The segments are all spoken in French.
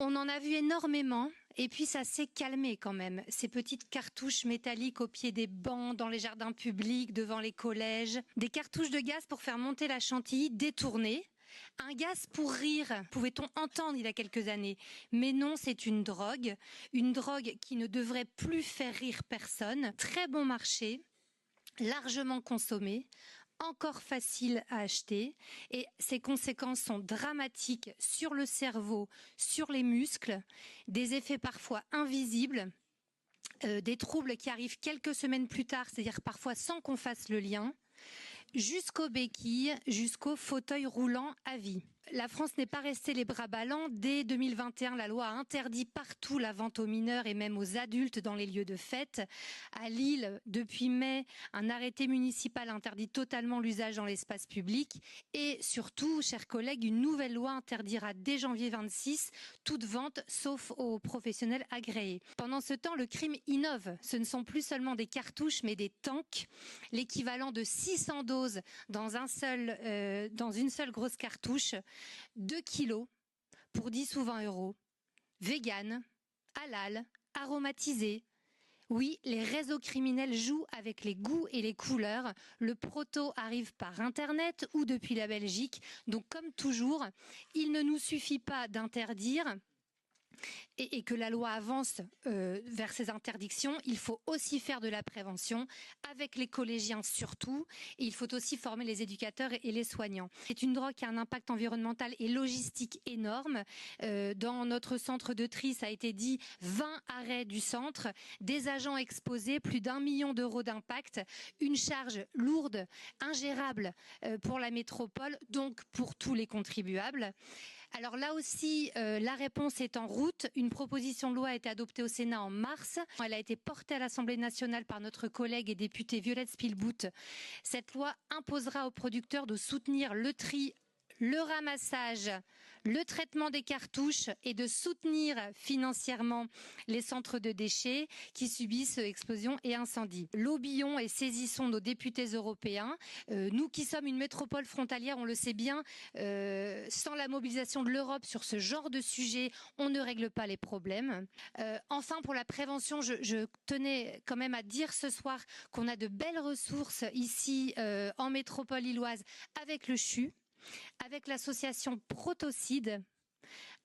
On en a vu énormément et puis ça s'est calmé quand même. Ces petites cartouches métalliques au pied des bancs, dans les jardins publics, devant les collèges. Des cartouches de gaz pour faire monter la chantilly détournées. Un gaz pour rire, pouvait-on entendre il y a quelques années. Mais non, c'est une drogue qui ne devrait plus faire rire personne. Très bon marché, largement consommé, encore facile à acheter et ses conséquences sont dramatiques sur le cerveau, sur les muscles, des effets parfois invisibles, des troubles qui arrivent quelques semaines plus tard, c'est-à-dire parfois sans qu'on fasse le lien, jusqu'aux béquilles, jusqu'au fauteuil roulant à vie. La France n'est pas restée les bras ballants. Dès 2021, la loi a interdit partout la vente aux mineurs et même aux adultes dans les lieux de fête. À Lille, depuis mai, un arrêté municipal interdit totalement l'usage dans l'espace public. Et surtout, chers collègues, une nouvelle loi interdira dès janvier 26 toute vente, sauf aux professionnels agréés. Pendant ce temps, le crime innove. Ce ne sont plus seulement des cartouches, mais des tanks, l'équivalent de 600 doses dans une seule grosse cartouche. 2 kilos pour 10 ou 20 euros. Vegan, halal, aromatisé. Oui, les réseaux criminels jouent avec les goûts et les couleurs. Le proto arrive par Internet ou depuis la Belgique. Donc, comme toujours, il ne nous suffit pas d'interdire et que la loi avance vers ces interdictions, il faut aussi faire de la prévention avec les collégiens surtout, et il faut aussi former les éducateurs et les soignants. C'est une drogue qui a un impact environnemental et logistique énorme. Dans notre centre de tri, ça a été dit, 20 arrêts du centre, des agents exposés, plus d'1 million d'euros d'impact, une charge lourde, ingérable pour la métropole, donc pour tous les contribuables. Alors là aussi, la réponse est en route. Une proposition de loi a été adoptée au Sénat en mars. Elle a été portée à l'Assemblée nationale par notre collègue et députée Violette Spilbout. Cette loi imposera aux producteurs de soutenir le tri, le ramassage, le traitement des cartouches et de soutenir financièrement les centres de déchets qui subissent explosions et incendies. Lobbyons et saisissons nos députés européens. Nous qui sommes une métropole frontalière, on le sait bien, sans la mobilisation de l'Europe sur ce genre de sujet, on ne règle pas les problèmes. Enfin, pour la prévention, je tenais quand même à dire ce soir qu'on a de belles ressources ici en métropole lilloise avec le CHU, avec l'association Protocide,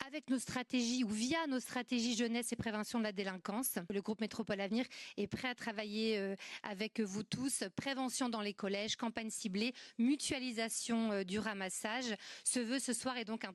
avec nos stratégies ou via nos stratégies jeunesse et prévention de la délinquance. Le groupe Métropole Avenir est prêt à travailler avec vous tous. Prévention dans les collèges, campagne ciblée, mutualisation du ramassage. Ce vœu ce soir est donc un